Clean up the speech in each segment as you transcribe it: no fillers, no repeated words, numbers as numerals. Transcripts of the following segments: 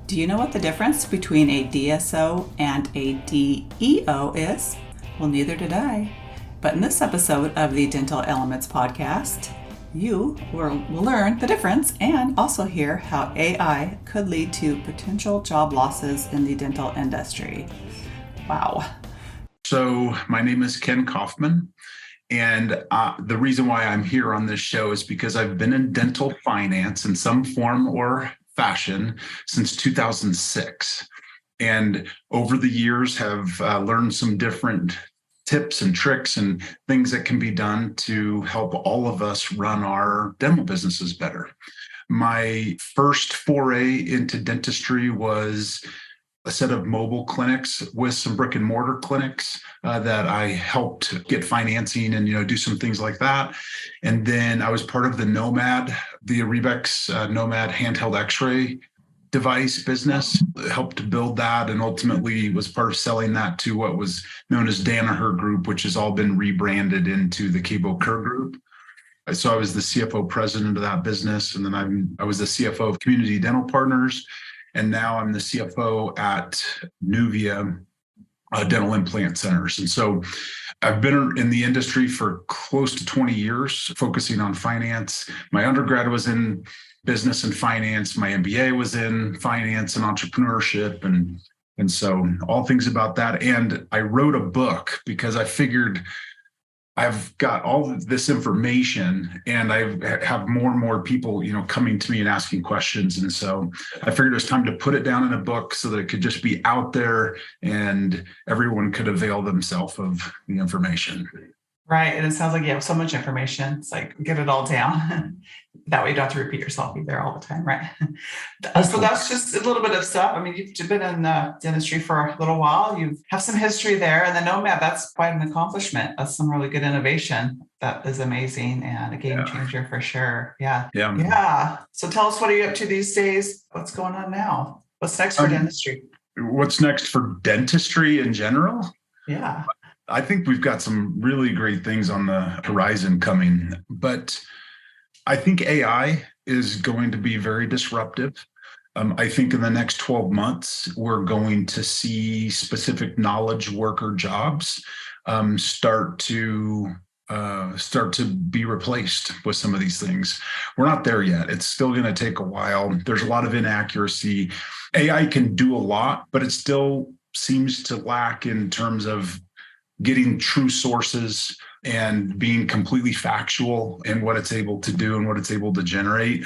Do you know what the difference between a DSO and a DEO is? Well, neither did I. But in this episode of the Dental Elements podcast, you will learn the difference and also hear how AI could lead to potential job losses in the dental industry. Wow. So my name is Ken Kaufman, and the reason why I'm here on this show is because I've been in dental finance in some form or fashion since 2006. And over the years have learned some different tips and tricks and things that can be done to help all of us run our dental businesses better. My first foray into dentistry was a set of mobile clinics with some brick and mortar clinics that I helped get financing and do some things like that. And then I was part of the Nomad, the Rebex Nomad handheld X-ray device business, helped to build that, and ultimately was part of selling that to what was known as Danaher Group, which has all been rebranded into the Cabo Kerr Group. So I was the CFO president of that business, and then I was the CFO of Community Dental Partners. And now I'm the CFO at Nuvia Dental Implant Centers. And so I've been in the industry for close to 20 years, focusing on finance. My undergrad was in business and finance. My MBA was in finance and entrepreneurship. And so all things about that. And I wrote a book because I figured I've got all of this information and I have more and more people, coming to me and asking questions. And so I figured it was time to put it down in a book so that it could just be out there and everyone could avail themselves of the information. Right. And it sounds like you have so much information. It's like, get it all down. That way you don't have to repeat yourself either all the time, right? So that's just a little bit of stuff. I mean, you've been in dentistry for a little while. You have some history there. And the Nomad, that's quite an accomplishment. That's some really good innovation. That is amazing and a game changer for sure. Yeah. So tell us, what are you up to these days? What's going on now? What's next for dentistry? What's next for dentistry in general? Yeah. I think we've got some really great things on the horizon coming, but I think AI is going to be very disruptive. I think in the next 12 months, we're going to see specific knowledge worker jobs start to be replaced with some of these things. We're not there yet. It's still going to take a while. There's a lot of inaccuracy. AI can do a lot, but it still seems to lack in terms of getting true sources and being completely factual in what it's able to do and what it's able to generate.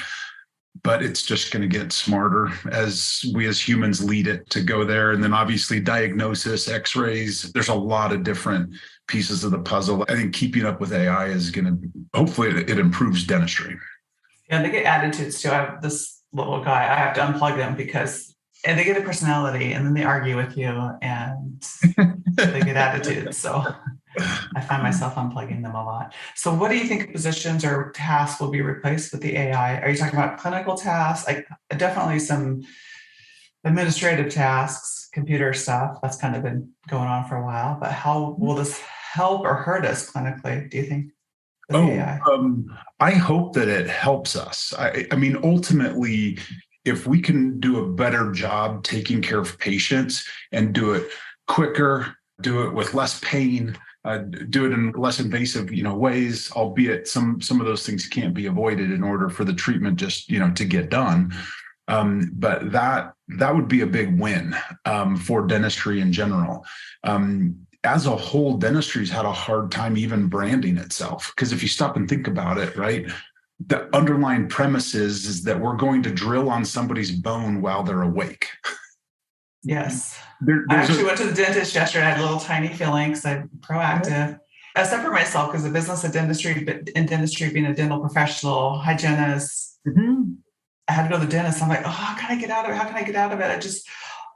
But it's just going to get smarter as we as humans lead it to go there. And then obviously diagnosis, x-rays, there's a lot of different pieces of the puzzle. I think keeping up with AI is going to, hopefully it improves dentistry. Yeah, they get attitudes too. I have this little guy, I have to unplug them and they get a personality and then they argue with you and they get attitudes. So I find myself unplugging them a lot. So what do you think positions or tasks will be replaced with the AI? Are you talking about clinical tasks? Like definitely some administrative tasks, computer stuff. That's kind of been going on for a while. But how will this help or hurt us clinically, do you think? AI? I hope that it helps us. I mean, ultimately, if we can do a better job taking care of patients and do it quicker, do it with less pain, do it in less invasive, ways, albeit some of those things can't be avoided in order for the treatment just, to get done. But that would be a big win for dentistry in general. As a whole, dentistry's had a hard time even branding itself, because if you stop and think about it, right, the underlying premise is that we're going to drill on somebody's bone while they're awake. Yes. I actually went to the dentist yesterday. I had a little tiny feeling because I'm proactive. I separate myself because the business of dentistry, but in dentistry, being a dental professional, hygienist, I had to go to the dentist. I'm like, oh, how can I get out of it? How can I get out of it?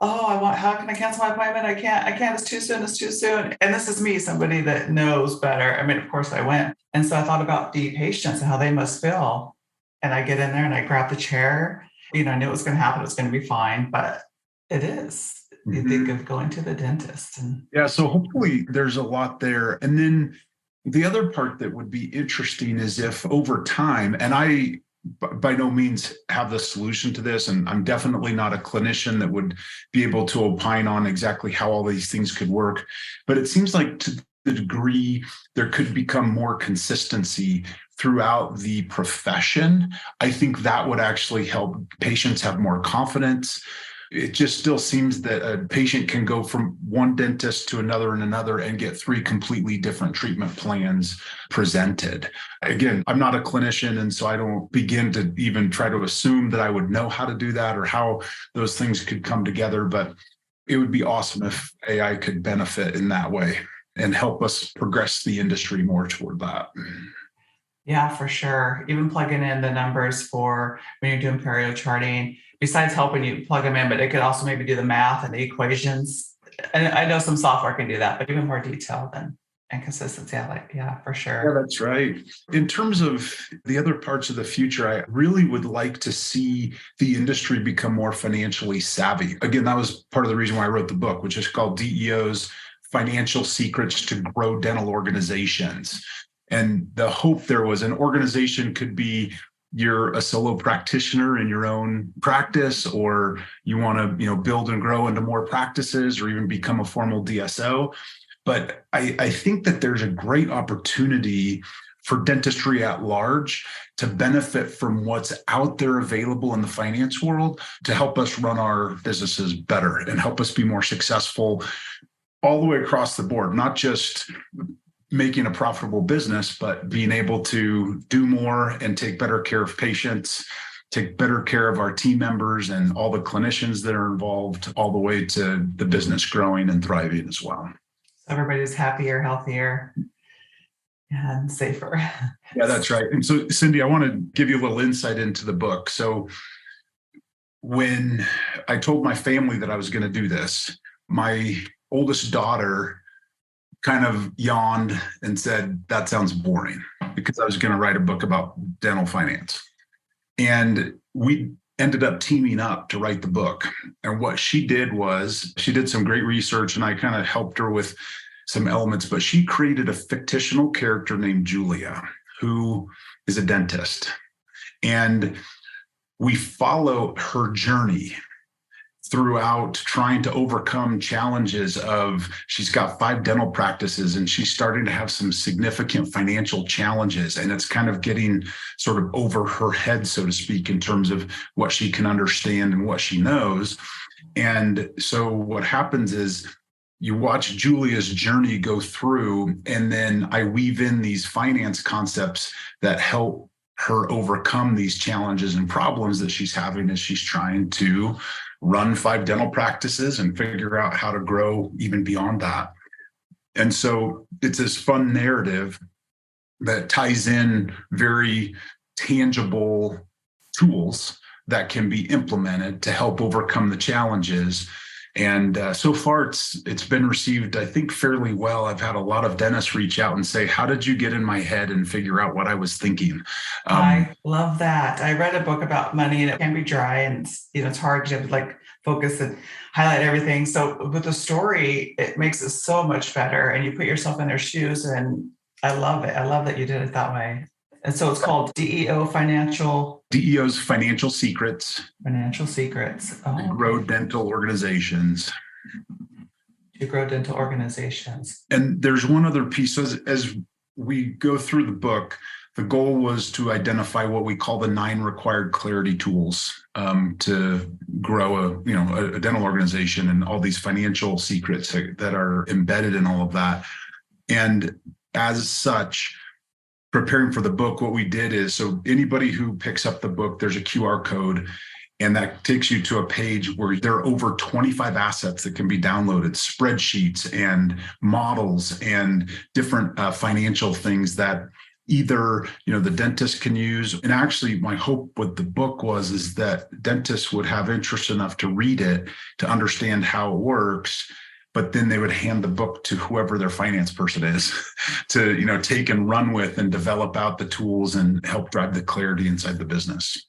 How can I cancel my appointment? I can't, it's too soon. And this is me, somebody that knows better. I mean, of course I went. And so I thought about the patients and how they must feel. And I get in there and I grab the chair. I knew it was going to happen. It was going to be fine, but it is. You think of going to the dentist. So hopefully there's a lot there. And then the other part that would be interesting is if over time, and I by no means have the solution to this. And I'm definitely not a clinician that would be able to opine on exactly how all these things could work. But it seems like to the degree there could become more consistency throughout the profession, I think that would actually help patients have more confidence. It just still seems that a patient can go from one dentist to another and get 3 completely different treatment plans presented. Again, I'm not a clinician, and so I don't begin to even try to assume that I would know how to do that or how those things could come together. But it would be awesome if AI could benefit in that way and help us progress the industry more toward that. Yeah, for sure. Even plugging in the numbers for when you're doing perio charting, besides helping you plug them in, but it could also maybe do the math and the equations. And I know some software can do that, but even more detailed and consistency. Yeah, for sure. Yeah, that's right. In terms of the other parts of the future, I really would like to see the industry become more financially savvy. Again, that was part of the reason why I wrote the book, which is called DEOs, Financial Secrets to Grow Dental Organizations. And the hope there was an organization could be you're a solo practitioner in your own practice, or you want to, build and grow into more practices or even become a formal DSO. But I think that there's a great opportunity for dentistry at large to benefit from what's out there available in the finance world to help us run our businesses better and help us be more successful all the way across the board, not just making a profitable business, but being able to do more and take better care of patients, take better care of our team members and all the clinicians that are involved, all the way to the business growing and thriving as well. Everybody's happier, healthier, and safer. Yeah, that's right. And so, Cindy, I want to give you a little insight into the book. So when I told my family that I was going to do this, my oldest daughter kind of yawned and said, that sounds boring, because I was going to write a book about dental finance. And we ended up teaming up to write the book. And what she did was she did some great research, and I kind of helped her with some elements, but she created a fictional character named Julia, who is a dentist. And we follow her journey throughout trying to overcome challenges of, she's got 5 dental practices and she's starting to have some significant financial challenges, and it's kind of getting sort of over her head, so to speak, in terms of what she can understand and what she knows. And so what happens is you watch Julia's journey go through, and then I weave in these finance concepts that help her overcome these challenges and problems that she's having as she's trying to run 5 dental practices and figure out how to grow even beyond that. And so it's this fun narrative that ties in very tangible tools that can be implemented to help overcome the challenges. And so far, it's been received, I think, fairly well. I've had a lot of dentists reach out and say, how did you get in my head and figure out what I was thinking? I love that. I read a book about money, and it can be dry, and it's hard to focus and highlight everything. So with the story, it makes it so much better, and you put yourself in their shoes, and I love it. I love that you did it that way. And so it's called DEOs Financial Secrets. Financial Secrets. To grow dental organizations. To grow dental organizations. And there's one other piece. As we go through the book, the goal was to identify what we call the 9 required clarity tools to grow a dental organization, and all these financial secrets that are embedded in all of that. And as such, preparing for the book, what we did is, so anybody who picks up the book, there's a QR code, and that takes you to a page where there are over 25 assets that can be downloaded, spreadsheets and models and different financial things that either the dentist can use. And actually, my hope with the book is that dentists would have interest enough to read it, to understand how it works, but then they would hand the book to whoever their finance person is to take and run with and develop out the tools and help drive the clarity inside the business.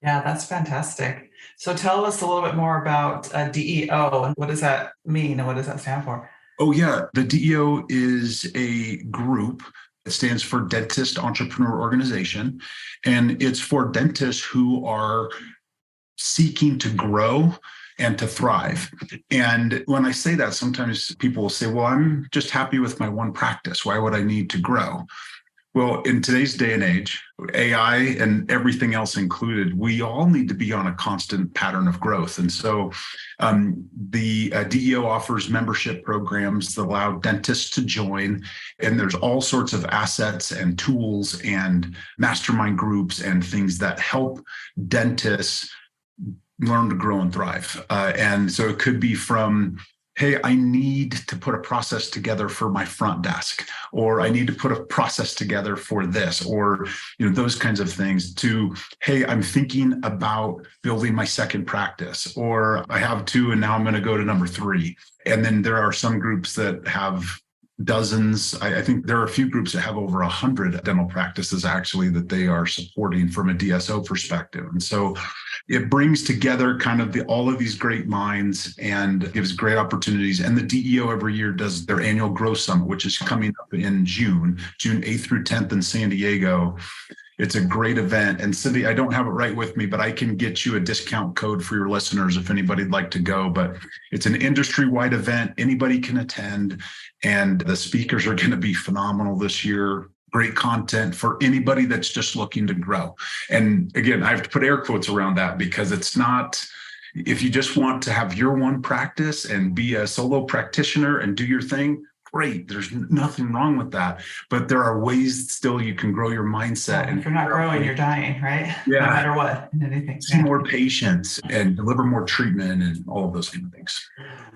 Yeah, that's fantastic. So tell us a little bit more about DEO, and what does that mean and what does that stand for? Oh, yeah. The DEO is a group It stands for Dentist Entrepreneur Organization. And it's for dentists who are seeking to grow and to thrive. And when I say that, sometimes people will say, well, I'm just happy with my one practice. Why would I need to grow? Well, in today's day and age, AI and everything else included, we all need to be on a constant pattern of growth. And so the DEO offers membership programs that allow dentists to join. And there's all sorts of assets and tools and mastermind groups and things that help dentists learn to grow and thrive. And so it could be from, hey, I need to put a process together for my front desk, or I need to put a process together for this, or those kinds of things, to, hey, I'm thinking about building my second practice, or I have two and now I'm going to go to number 3. And then there are some groups that have dozens. I think there are a few groups that have over 100 dental practices actually that they are supporting from a DSO perspective. And so it brings together kind of all of these great minds and gives great opportunities. And the DEO every year does their annual Growth Summit, which is coming up in June 8th through 10th in San Diego. It's a great event. And Cindy, I don't have it right with me, but I can get you a discount code for your listeners if anybody'd like to go. But it's an industry-wide event. Anybody can attend. And the speakers are going to be phenomenal this year. Great content for anybody that's just looking to grow. And again, I have to put air quotes around that because it's not, if you just want to have your one practice and be a solo practitioner and do your thing, great. There's nothing wrong with that. But there are ways still you can grow your mindset. And if you're not growing, you're dying, right? Yeah. No matter what, anything. See more patients and deliver more treatment and all of those kind of things.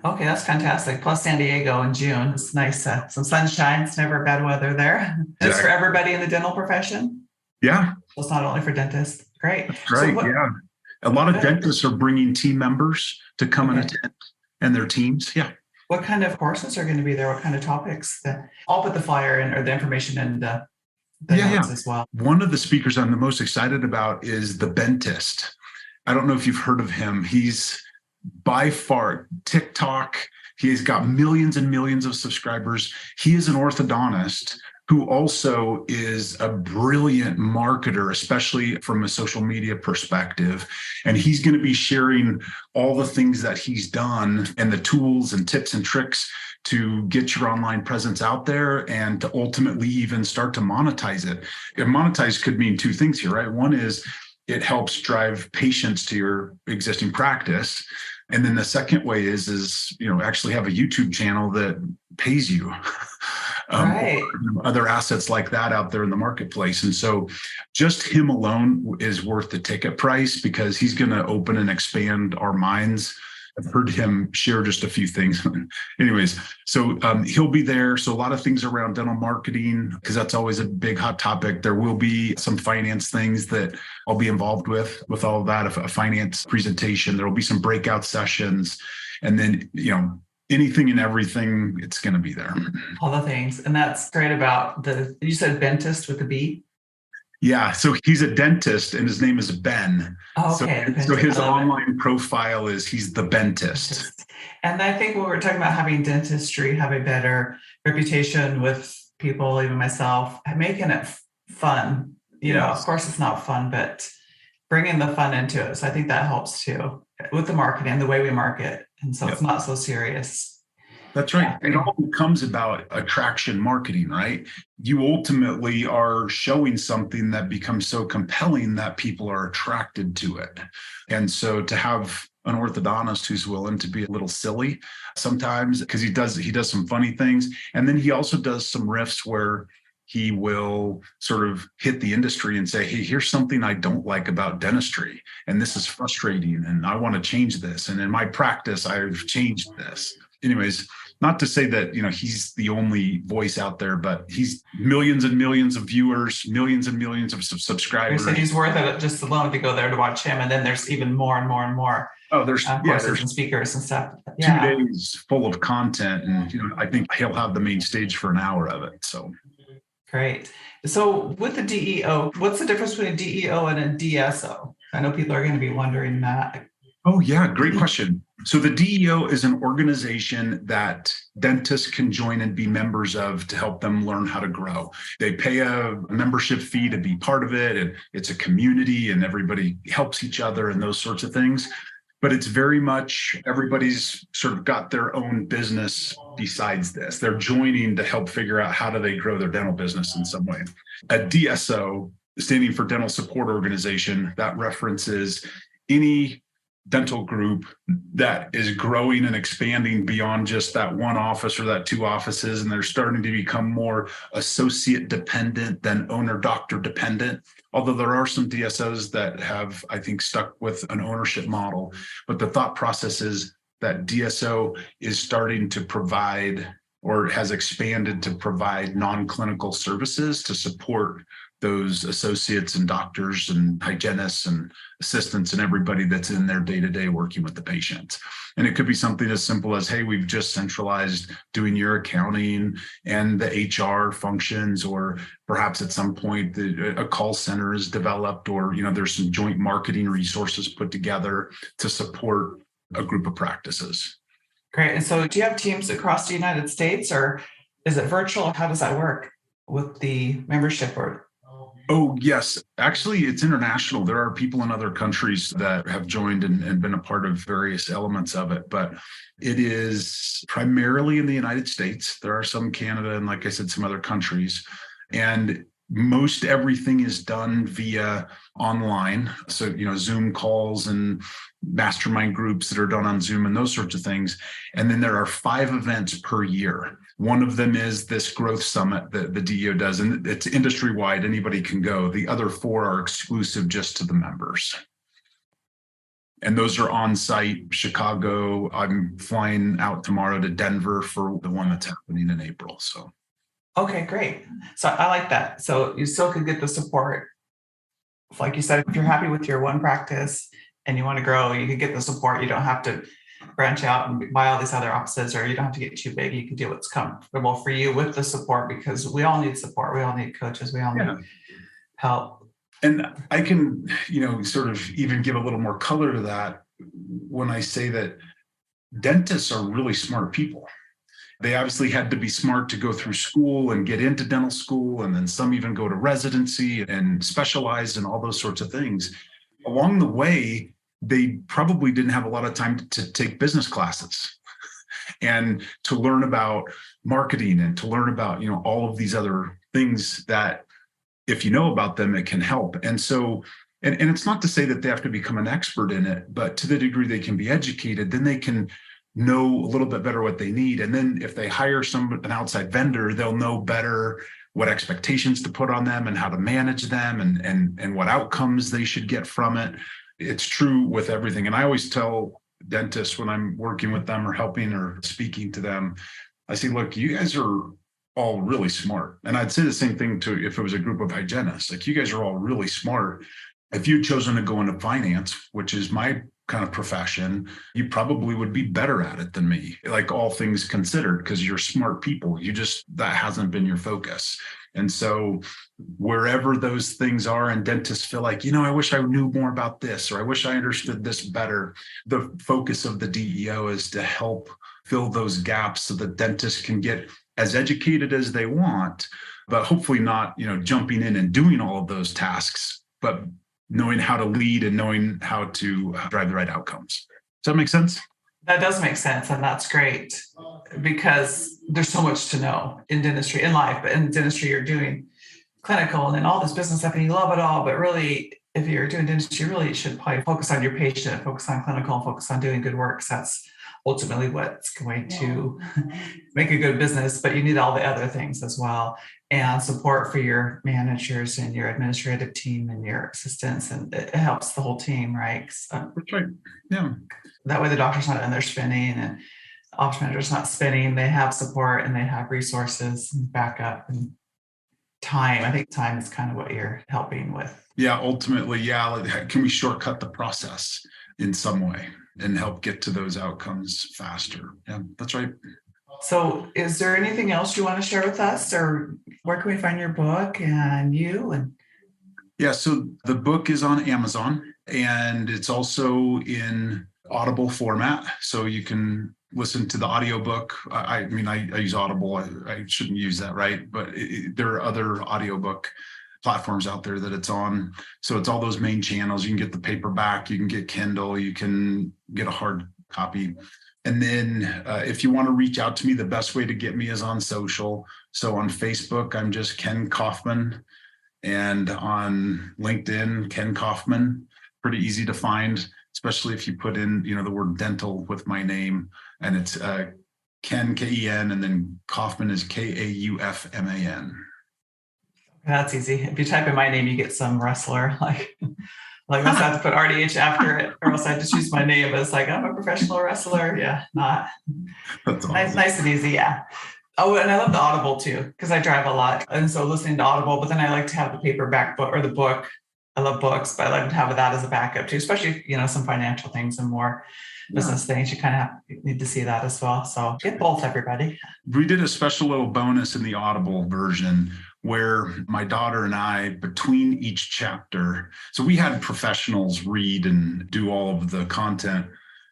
Okay, that's fantastic. Plus San Diego in June. It's nice. Some sunshine. It's never bad weather there. Exactly. It's for everybody in the dental profession. Yeah. So it's not only for dentists. Great. That's right. Yeah. A lot of dentists are bringing team members to come and attend, and their teams. Yeah. What kind of courses are going to be there? What kind of topics? I'll put the flyer in or the information in the notes as well. One of the speakers I'm the most excited about is the dentist. I don't know if you've heard of him. He's by far TikTok. He's got millions and millions of subscribers. He is an orthodontist who also is a brilliant marketer, especially from a social media perspective. And he's going to be sharing all the things that he's done and the tools and tips and tricks to get your online presence out there and to ultimately even start to monetize it. And monetize could mean two things here, right? One is it helps drive patients to your existing practice. And then the second way is actually have a YouTube channel that pays you. Right. Or other assets like that out there in the marketplace. And so just him alone is worth the ticket price because he's going to open and expand our minds. I've heard him share just a few things. Anyways, so he'll be there. So a lot of things around dental marketing, because that's always a big hot topic. There will be some finance things that I'll be involved with all of that, a finance presentation. There will be some breakout sessions. And then, anything and everything, it's going to be there. All the things. And that's great about you said dentist with a B? Yeah. So he's a dentist and his name is Ben. Oh, okay. So his online profile is he's the dentist. And I think when we're talking about having dentistry have a better reputation with people, even myself, making it fun, of course it's not fun, but bringing the fun into it. So I think that helps too with the marketing, the way we market. And so it's not so serious. That's right. It all becomes about attraction marketing, right? You ultimately are showing something that becomes so compelling that people are attracted to it. And so to have an orthodontist who's willing to be a little silly sometimes, because he does some funny things. And then he also does some riffs where he will sort of hit the industry and say, hey, here's something I don't like about dentistry. And this is frustrating. And I want to change this. And in my practice, I've changed this. Anyways, not to say that, he's the only voice out there, but he's millions and millions of viewers, millions and millions of subscribers. So he's worth it just alone to go there to watch him. And then there's even more and more and more. Oh, there's courses and speakers and stuff. 2 days full of content. And, I think he'll have the main stage for an hour of it. So. Great. So with the DEO, what's the difference between a DEO and a DSO? I know people are going to be wondering that. Oh, yeah. Great question. So the DEO is an organization that dentists can join and be members of to help them learn how to grow. They pay a membership fee to be part of it, and it's a community and everybody helps each other and those sorts of things. But it's very much everybody's sort of got their own business besides this. They're joining to help figure out how do they grow their dental business in some way. A DSO, standing for Dental Support Organization, that references any dental group that is growing and expanding beyond just that one office or that two offices, and they're starting to become more associate dependent than owner doctor dependent. Although there are some DSOs that have, I think, stuck with an ownership model, but the thought process is that DSO is starting to provide or has expanded to provide non-clinical services to support those associates and doctors and hygienists and assistants and everybody that's in there day-to-day working with the patient. And it could be something as simple as, hey, we've just centralized doing your accounting and the HR functions, or perhaps at some point a call center is developed, or there's some joint marketing resources put together to support a group of practices. Great. And so do you have teams across the United States, or is it virtual? How does that work with the membership board? Oh, yes. Actually, it's international. There are people in other countries that have joined and been a part of various elements of it, but it is primarily in the United States. There are some Canada and, like I said, some other countries. And most everything is done via online. So, Zoom calls and mastermind groups that are done on Zoom and those sorts of things. And then there are 5 events per year. One of them is this growth summit that the DEO does, and it's industry-wide. Anybody can go. The other 4 are exclusive just to the members. And those are on site, Chicago. I'm flying out tomorrow to Denver for the one that's happening in April. So. Okay, great. So I like that. So you still could get the support. Like you said, if you're happy with your one practice and you want to grow, you can get the support. You don't have to branch out and buy all these other offices, or you don't have to get too big. You can do what's comfortable for you with the support, because we all need support. We all need coaches. We all need help. And I can, sort of even give a little more color to that when I say that dentists are really smart people. They obviously had to be smart to go through school and get into dental school, and then some even go to residency and specialize and all those sorts of things. Along the way, they probably didn't have a lot of time to take business classes and to learn about marketing and to learn about, all of these other things that if you know about them, it can help. And so, and it's not to say that they have to become an expert in it, but to the degree they can be educated, then they can know a little bit better what they need. And then if they hire an outside vendor, they'll know better what expectations to put on them and how to manage them and what outcomes they should get from it. It's true with everything. And I always tell dentists when I'm working with them or helping or speaking to them, I say, look, you guys are all really smart. And I'd say the same thing to if it was a group of hygienists, like you guys are all really smart. If you'd chosen to go into finance, which is my kind of profession, you probably would be better at it than me, like all things considered, because you're smart people. That hasn't been your focus. And so wherever those things are, and dentists feel like, I wish I knew more about this, or I wish I understood this better. The focus of the DEO is to help fill those gaps so that dentists can get as educated as they want, but hopefully not, jumping in and doing all of those tasks, but knowing how to lead and knowing how to drive the right outcomes. Does that make sense? That does make sense. And that's great, because there's so much to know in dentistry, in life, but in dentistry, you're doing clinical and then all this business stuff and you love it all. But really, if you're doing dentistry, really, you should probably focus on your patient, focus on clinical, and focus on doing good work. So that's ultimately what's going to make a good business, but you need all the other things as well, and support for your managers and your administrative team and your assistants, and it helps the whole team, right? That's right. Yeah. That way the doctor's not in there spinning and the office manager's not spinning. They have support and they have resources and backup and time. I think time is kind of what you're helping with. Yeah, ultimately, yeah. Like, can we shortcut the process in some way and help get to those outcomes faster? Yeah, that's right. So is there anything else you want to share with us, or where can we find your book and you? Yeah, so the book is on Amazon, and it's also in Audible format, so you can listen to the audiobook. I use Audible. I shouldn't use that, right? But there are other audiobook platforms out there that it's on. So it's all those main channels. You can get the paperback, you can get Kindle, you can get a hard copy. And then if you want to reach out to me, the best way to get me is on social. So on Facebook, I'm just Ken Kaufman. And on LinkedIn, Ken Kaufman, pretty easy to find, especially if you put in, the word dental with my name, and it's Ken, K-E-N, and then Kaufman is Kaufman. That's easy. If you type in my name, you get some wrestler like I have to put RDH after it, or else I have to choose my name. But it's like, I'm a professional wrestler. Yeah, not. That's awesome. Nice and easy. Yeah. Oh, and I love the Audible too, because I drive a lot. And so listening to Audible, but then I like to have the paperback book or the book. I love books, but I like to have that as a backup too, especially, some financial things and more business things. You kind of need to see that as well. So get both, everybody. We did a special little bonus in the Audible version where my daughter and I, between each chapter, so we had professionals read and do all of the content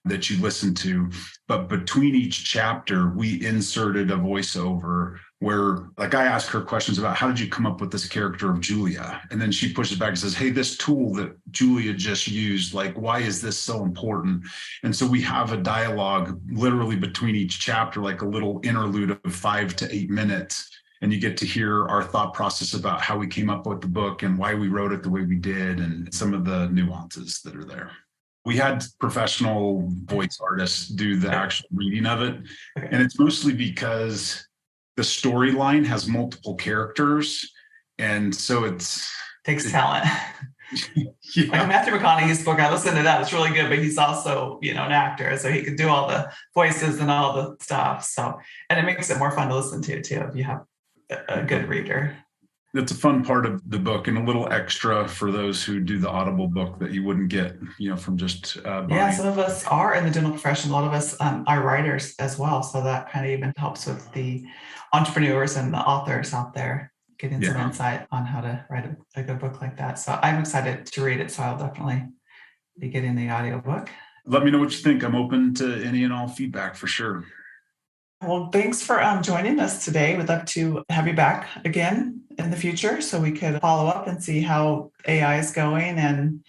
that you listen to, but between each chapter, we inserted a voiceover where, like, I asked her questions about how did you come up with this character of Julia? And then she pushes back and says, hey, this tool that Julia just used, like, why is this so important? And so we have a dialogue literally between each chapter, like a little interlude of 5 to 8 minutes. And you get to hear our thought process about how we came up with the book and why we wrote it the way we did and some of the nuances that are there. We had professional voice artists do the actual reading of it. And it's mostly because the storyline has multiple characters. And so takes talent. Yeah. Like Matthew McConaughey's book, I listened to that. It's really good, but he's also, an actor. So he could do all the voices and all the stuff. So, and it makes it more fun to listen to too, if you have a good reader. That's a fun part of the book and a little extra for those who do the Audible book that you wouldn't get, from just buying. Yeah, some of us are in the dental profession. A lot of us are writers as well. So that kind of even helps with the entrepreneurs and the authors out there getting some insight on how to write a good book like that. So I'm excited to read it. So I'll definitely be getting the audiobook. Let me know what you think. I'm open to any and all feedback for sure. Well, thanks for joining us today. We'd love to have you back again in the future so we could follow up and see how AI is going and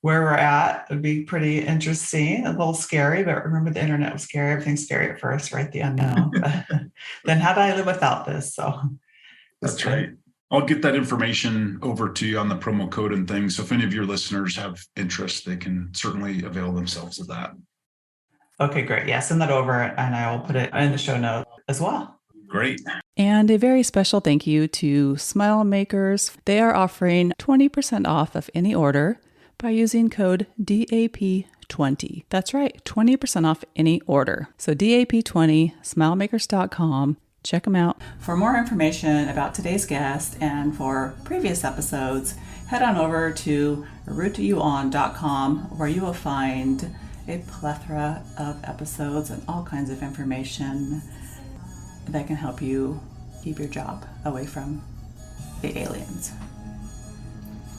where we're at. It would be pretty interesting, a little scary, but remember the internet was scary. Everything's scary at first, right? The unknown. Then how do I live without this? So that's right. I'll get that information over to you on the promo code and things. So if any of your listeners have interest, they can certainly avail themselves of that. Okay, great. Yeah, send that over and I will put it in the show notes as well. Great. And a very special thank you to Smile Makers. They are offering 20% off of any order by using code DAP20. That's right, 20% off any order. So DAP20, smilemakers.com. Check them out. For more information about today's guest and for previous episodes, head on over to rooteyouon.com where you will find a plethora of episodes and all kinds of information that can help you keep your job away from the aliens.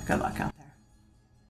Good luck out there.